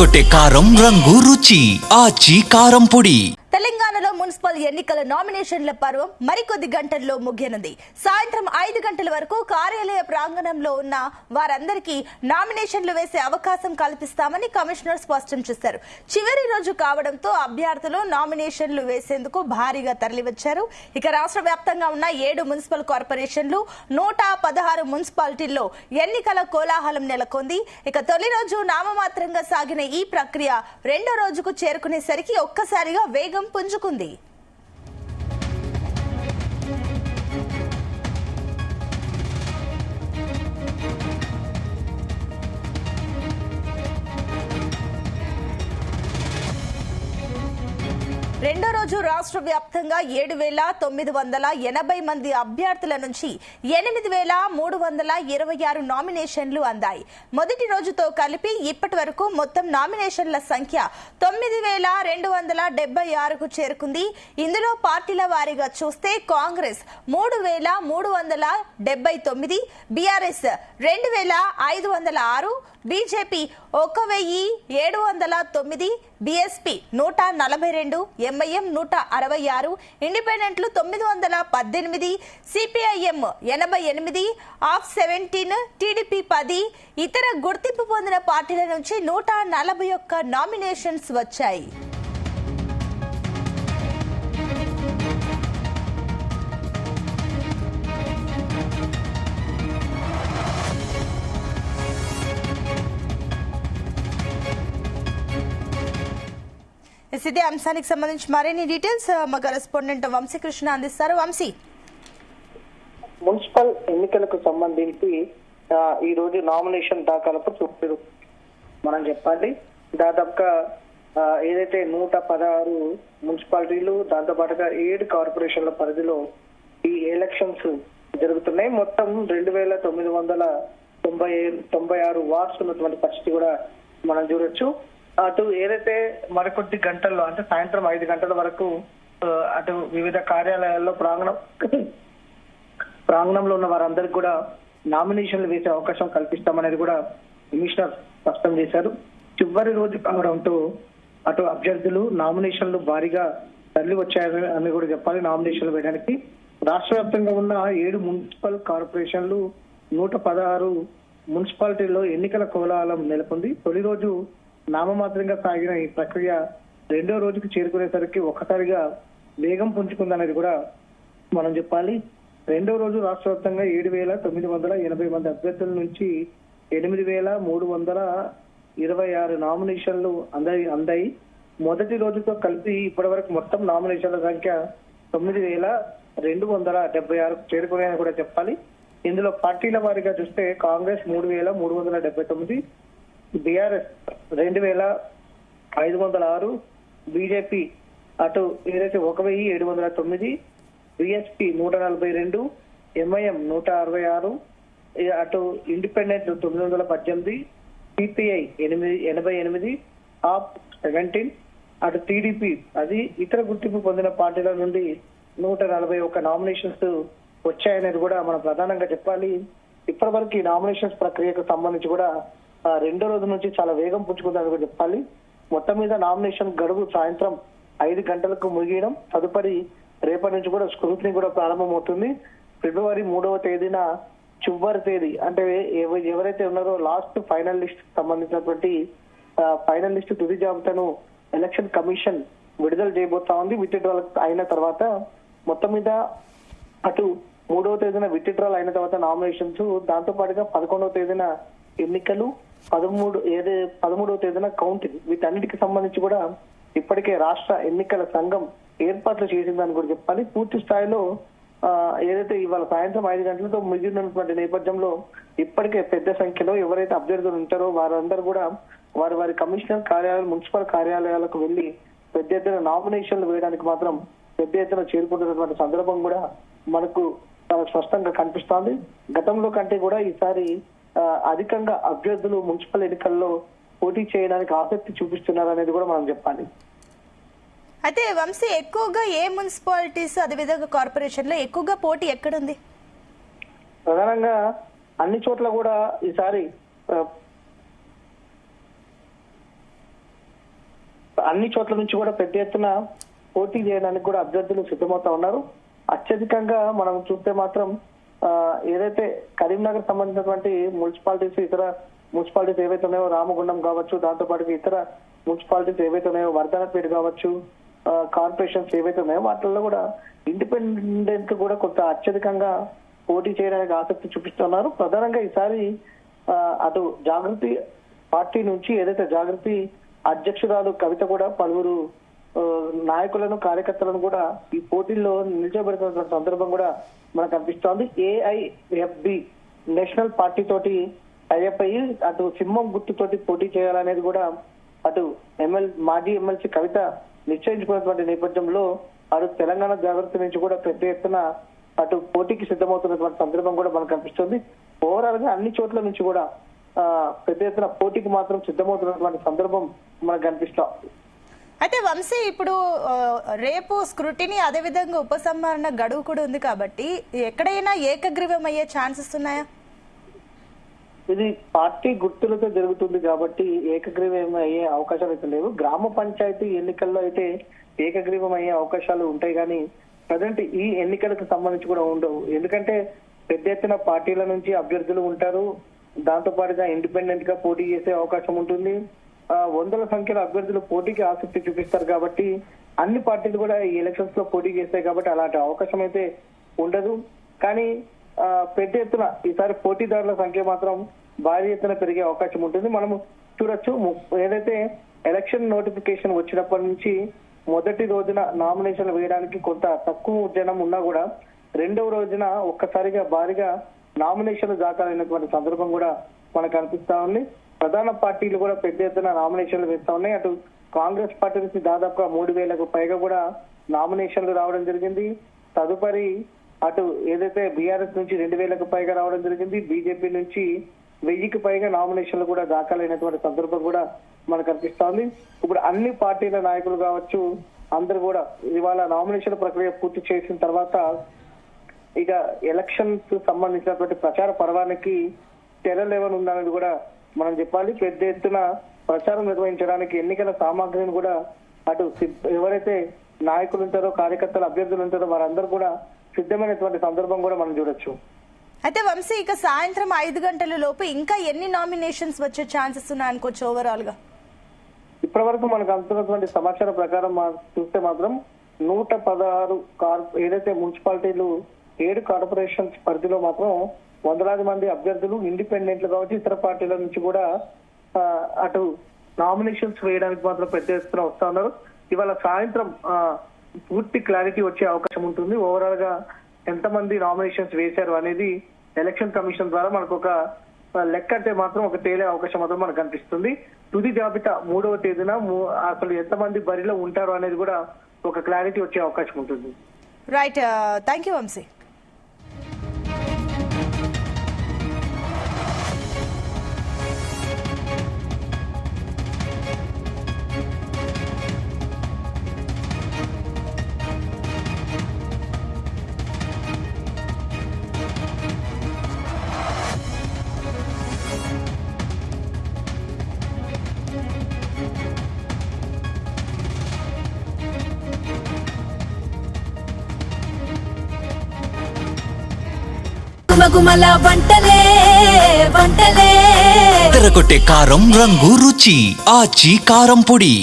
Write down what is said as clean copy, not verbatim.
అదరగొట్టే కారం రంగు రుచి ఆచి కారం పొడి. తెలంగాణలో మున్సిపల్ ఎన్నికల నామినేషన్ల పర్వం మరికొద్ది గంటల్లో ముగియనుంది. సాయంత్రం 5 గంటల వరకు కార్యాలయ ప్రాంగణంలో ఉన్న వారందరికీ నామినేషన్లు వేసే అవకాశం కల్పిస్తామని కమిషనర్ స్పష్టం చేశారు. చివరి రోజు కావడంతో అభ్యర్థులు నామినేషన్లు వేసేందుకు భారీగా తరలివచ్చారు. ఇక రాష్ట్ర వ్యాప్తంగా ఉన్న 7 మున్సిపల్ కార్పొరేషన్లు 116 మున్సిపాలిటీల్లో ఎన్నికల కోలాహలం నెలకొంది. ఇక తొలి రోజు నామమాత్రంగా సాగిన ఈ ప్రక్రియ రెండో రోజుకు చేరుకునేసరికి ఒక్కసారిగా వేగం పుంజుకుంది. రెండో రోజు రాష్ట్ర వ్యాప్తంగా 7,980 మంది అభ్యర్థుల నుంచి 8,326 నామినేషన్లు అందాయి. మొదటి రోజుతో కలిపి ఇప్పటి వరకు మొత్తం నామినేషన్ల సంఖ్య 9,276కు చేరుకుంది. ఇందులో పార్టీల వారీగా చూస్తే Congress 3,379, BRS 2,506, BJP 1,709, BSP 142, MIM 166, ఇండిపెండెంట్లు 918, CPIM 88, of 17, TDP 10, ఇతర గుర్తింపు పొందిన పార్టీల నుంచి 141 నామినేషన్స్ వచ్చాయి. ఇదే అంశానికి సంబంధించి మరిన్ని డీటెయిల్స్ మా కరెస్పాండెంట్ వంశీకృష్ణ అందిస్తారు. వంశీ, మున్సిపల్ ఎన్నికలకు సంబంధించి ఈ రోజు నామినేషన్ దాఖలకు చూపారు. మనం చెప్పాలి దాదాపుగా ఏదైతే 116 మున్సిపాలిటీలు దాంతో పాటుగా 7 కార్పొరేషన్ల పరిధిలో ఈ ఎలక్షన్స్ జరుగుతున్నాయి. మొత్తం 2,996 వార్డ్స్ ఉన్నటువంటి పరిస్థితి కూడా మనం చూడొచ్చు. అటు ఏదైతే మరికొద్ది గంటల్లో అంటే సాయంత్రం 5 గంటల వరకు అటు వివిధ కార్యాలయాల్లో ప్రాంగణంలో ఉన్న వారందరికీ కూడా నామినేషన్లు వేసే అవకాశం కల్పిస్తామనేది కూడా కమిషనర్ స్పష్టం చేశారు. చివరి రోజు కావడంతో అటు అభ్యర్థులు నామినేషన్లు భారీగా తరలి వచ్చాయని కూడా చెప్పాలి. నామినేషన్లు వేయడానికి రాష్ట్ర వ్యాప్తంగా ఉన్న 7 మున్సిపల్ కార్పొరేషన్లు 116 మున్సిపాలిటీల్లో ఎన్నికల కోలాహలం నెలకొంది. తొలి రోజు నామమాత్రంగా సాగిన ఈ ప్రక్రియ రెండో రోజుకు చేరుకునేసరికి ఒక్కసారిగా వేగం పుంజుకుందనేది కూడా మనం చెప్పాలి. రెండో రోజు రాష్ట్ర వ్యాప్తంగా 7,980 మంది అభ్యర్థుల నుంచి 8,326 నామినేషన్లు అందాయి. మొదటి రోజుతో కలిపి ఇప్పటి వరకు మొత్తం నామినేషన్ల సంఖ్య 9,276 చేరుకున్నాయని కూడా చెప్పాలి. ఇందులో పార్టీల వారీగా చూస్తే కాంగ్రెస్ 3,379, బీఆర్ఎస్ 2,506, బీజేపీ అటు ఏదైతే 1,709, బీఎస్పీ 142, ఎంఐఎం 166, అటు ఇండిపెండెంట్ 918, సిపిఐ 88, ఆఫ్ 17, అటు టీడీపీ అది ఇతర గుర్తింపు పొందిన పార్టీల నుండి 141 నామినేషన్స్ వచ్చాయనేది కూడా మనం ప్రధానంగా చెప్పాలి. ఇప్పటి వరకు ఈ నామినేషన్స్ ప్రక్రియకు సంబంధించి కూడా రెండో రోజు నుంచి చాలా వేగం పుచ్చుకుందని కూడా చెప్పాలి. మొత్తం మీద నామినేషన్ గడువు సాయంత్రం 5 గంటలకు ముగియడం, తదుపరి రేపటి నుంచి కూడా స్క్రూటినీ కూడా ప్రారంభమవుతుంది. ఫిబ్రవరి 3వ తేదీన చివరి తేదీ అంటే ఎవరైతే ఉన్నారో లాస్ట్ ఫైనల్ లిస్ట్ సంబంధించినటువంటి ఫైనల్ లిస్ట్ తుది జాబితాను ఎలక్షన్ కమిషన్ విడుదల చేయబోతా ఉంది. విత్డ్రాల్ అయిన తర్వాత మొత్తం మీద అటు 3వ తేదీన విత్డ్రాల్ అయిన తర్వాత నామినేషన్స్, దాంతో పాటుగా 11వ తేదీన ఎన్నికలు, 13వ తేదీన కౌంటింగ్, వీటన్నిటికి సంబంధించి కూడా ఇప్పటికే రాష్ట్ర ఎన్నికల సంఘం ఏర్పాట్లు చేసిందని కూడా చెప్పాలి. పూర్తి స్థాయిలో ఏదైతే ఇవాళ సాయంత్రం 5 గంటలతో ముగినటువంటి నేపథ్యంలో ఇప్పటికే పెద్ద సంఖ్యలో ఎవరైతే అభ్యర్థులు ఉంటారో వారందరూ కూడా వారి కమిషనర్ కార్యాలయాలు, మున్సిపల్ కార్యాలయాలకు వెళ్లి పెద్ద ఎత్తున నామినేషన్లు వేయడానికి మాత్రం పెద్ద ఎత్తున చేరుకుంటున్నటువంటి సందర్భం కూడా మనకు చాలా స్పష్టంగా కనిపిస్తోంది. గతంలో కంటే కూడా ఈసారి అధికంగా అభ్యర్థులు మున్సిపల్ ఎన్నికల్లో పోటీ చేయడానికి ఆసక్తి చూపిస్తున్నారు అనేది కూడా మనం చెప్పాలి. అయితే వంశీ, ఎక్కువగా ఏ మున్సిపాలిటీస్ అదేవిధంగా కార్పొరేషన్లో ఎక్కువగా పోటీ ఎక్కడుంది? ప్రధానంగా అన్ని చోట్ల కూడా ఈసారి అన్ని చోట్ల నుంచి కూడా పెద్ద ఎత్తున పోటీ చేయడానికి కూడా అభ్యర్థులు సిద్ధమవుతా ఉన్నారు. అత్యధికంగా మనం చూస్తే మాత్రం ఏదైతే కరీంనగర్ సంబంధించినటువంటి మున్సిపాలిటీస్, ఇతర మున్సిపాలిటీస్ ఏవైతే ఉన్నాయో, రామగుండం కావచ్చు, దాంతో పాటు ఇతర మున్సిపాలిటీస్ ఏవైతే ఉన్నాయో, వర్ధనపేట కావచ్చు, కార్పొరేషన్స్ ఏవైతే ఉన్నాయో వాటిల్లో కూడా ఇండిపెండెంట్ కూడా కొంత అత్యధికంగా పోటీ చేయడానికి ఆసక్తి చూపిస్తున్నారు. ప్రధానంగా ఈసారి అటు జాగృతి పార్టీ నుంచి ఏదైతే జాగృతి అధ్యక్షురాలు కవిత కూడా పలువురు నాయకులను, కార్యకర్తలను కూడా ఈ పోటీల్లో నిలిచబెడుతున్న సందర్భం కూడా మనకు అనిపిస్తోంది. ఏఐఎఫ్బి నేషనల్ పార్టీ తోటి టైఅప్ అయ్యి అటు సింహం గుర్తుతోటి పోటీ చేయాలనేది కూడా అటు మాజీ ఎమ్మెల్సీ కవిత నిశ్చయించుకున్నటువంటి నేపథ్యంలో అటు తెలంగాణ జాగృతి నుంచి కూడా పెద్ద ఎత్తున అటు పోటీకి సిద్ధమవుతున్నటువంటి సందర్భం కూడా మనకు కనిపిస్తుంది. ఓవరాల్ గా అన్ని చోట్ల నుంచి కూడా పెద్ద ఎత్తున పోటీకి మాత్రం సిద్ధమవుతున్నటువంటి సందర్భం మనకు కనిపిస్తాం. అయితే వంశీ, ఇప్పుడు రేపు స్క్రూటినీ అదేవిధంగా ఉపసంహరణ గడువు కూడా ఉంది కాబట్టి ఎక్కడైనా ఏకగ్రీవం అయ్యే ఛాన్సెస్ ఉన్నాయా? ఇది పార్టీ గుర్తులతో జరుగుతుంది కాబట్టి ఏకగ్రీవం అయ్యే అవకాశాలు అయితే లేవు. గ్రామ పంచాయతీ ఎన్నికల్లో అయితే ఏకగ్రీవం అయ్యే అవకాశాలు ఉంటాయి కానీ ప్రజెంట్ ఈ ఎన్నికలకు సంబంధించి కూడా ఉండవు. ఎందుకంటే పెద్ద ఎత్తున పార్టీల నుంచి అభ్యర్థులు ఉంటారు, దాంతో పాటుగా ఇండిపెండెంట్ గా పోటీ చేసే అవకాశం ఉంటుంది. వందల సంఖ్యలో అభ్యర్థులు పోటీకి ఆసక్తి చూపిస్తారు కాబట్టి అన్ని పార్టీలు కూడా ఈ ఎలక్షన్స్ లో పోటీ చేస్తాయి కాబట్టి అలాంటి అవకాశం అయితే ఉండదు. కానీ పెద్ద ఎత్తున ఈసారి పోటీదారుల సంఖ్య మాత్రం భారీ ఎత్తున పెరిగే అవకాశం ఉంటుంది. మనము చూడొచ్చు, ఏదైతే ఎలక్షన్ నోటిఫికేషన్ వచ్చినప్పటి నుంచి మొదటి రోజున నామినేషన్లు వేయడానికి కొంత తక్కువ జనం ఉన్నా కూడా రెండవ రోజున ఒక్కసారిగా భారీగా నామినేషన్లు దాఖలైనటువంటి సందర్భం కూడా మనకు అనిపిస్తా ఉంది. ప్రధాన పార్టీలు కూడా పెద్ద ఎత్తున నామినేషన్లు వేస్తా ఉన్నాయి. అటు కాంగ్రెస్ పార్టీ నుంచి దాదాపుగా 3,000కు పైగా కూడా నామినేషన్లు రావడం జరిగింది. తదుపరి అటు ఏదైతే బీఆర్ఎస్ నుంచి 2,000కు పైగా రావడం జరిగింది. బీజేపీ నుంచి 1,000కి పైగా నామినేషన్లు కూడా దాఖలైనటువంటి సందర్భం కూడా మనకు అనిపిస్తా ఉంది. ఇప్పుడు అన్ని పార్టీల నాయకులు కావచ్చు అందరూ కూడా ఇవాళ నామినేషన్ ప్రక్రియ పూర్తి చేసిన తర్వాత ఇక ఎలక్షన్స్ సంబంధించినటువంటి ప్రచార పర్వానికి తెరలేవనుందనేది కూడా మనం చెప్పాలి. పెద్ద ఎత్తున ప్రచారం నిర్వహించడానికి ఎన్నికల సామాగ్రిని కూడా అటు ఎవరైతే నాయకులు ఉంటారో, కార్యకర్తలు, అభ్యర్థులు ఉంటారో వారందరూ కూడా సిద్ధమైనటువంటి సందర్భం కూడా మనం చూడొచ్చు. అయితే వంశీ, ఇక సాయంత్రం 5 గంటల లోపు ఇంకా ఎన్ని నామినేషన్స్ వచ్చే ఛాన్సెస్ ఉన్నాయనుకోవచ్చు ఓవరాల్ గా? ఇప్పటి వరకు మనకు అందుతున్నటువంటి సమాచారం ప్రకారం చూస్తే మాత్రం 116 ఏదైతే మున్సిపాలిటీలు 7 కార్పొరేషన్స్ పరిధిలో మాత్రం వందలాది మంది అభ్యర్థులు ఇండిపెండెంట్లు కావచ్చు, ఇతర పార్టీల నుంచి కూడా అటు నామినేషన్స్ వేయడానికి మాత్రం పెద్ద ఎత్తున వస్తా ఉన్నారు. ఇవాళ సాయంత్రం పూర్తి క్లారిటీ వచ్చే అవకాశం ఉంటుంది. ఓవరాల్ గా ఎంతమంది నామినేషన్స్ వేశారు అనేది ఎలక్షన్ కమిషన్ ద్వారా మనకు ఒక లెక్క అంటే మాత్రం ఒక తేలే అవకాశం మాత్రం మనకు కనిపిస్తుంది. తుది జాబితా 3వ తేదీన అసలు ఎంతమంది బరిలో ఉంటారు అనేది కూడా ఒక క్లారిటీ వచ్చే అవకాశం ఉంటుంది. Right, thank you Vamsi. గుమగుమల వంటలే వంటలే తెరకొట్టే కారం రంగు రుచి ఆచి కారం పొడి.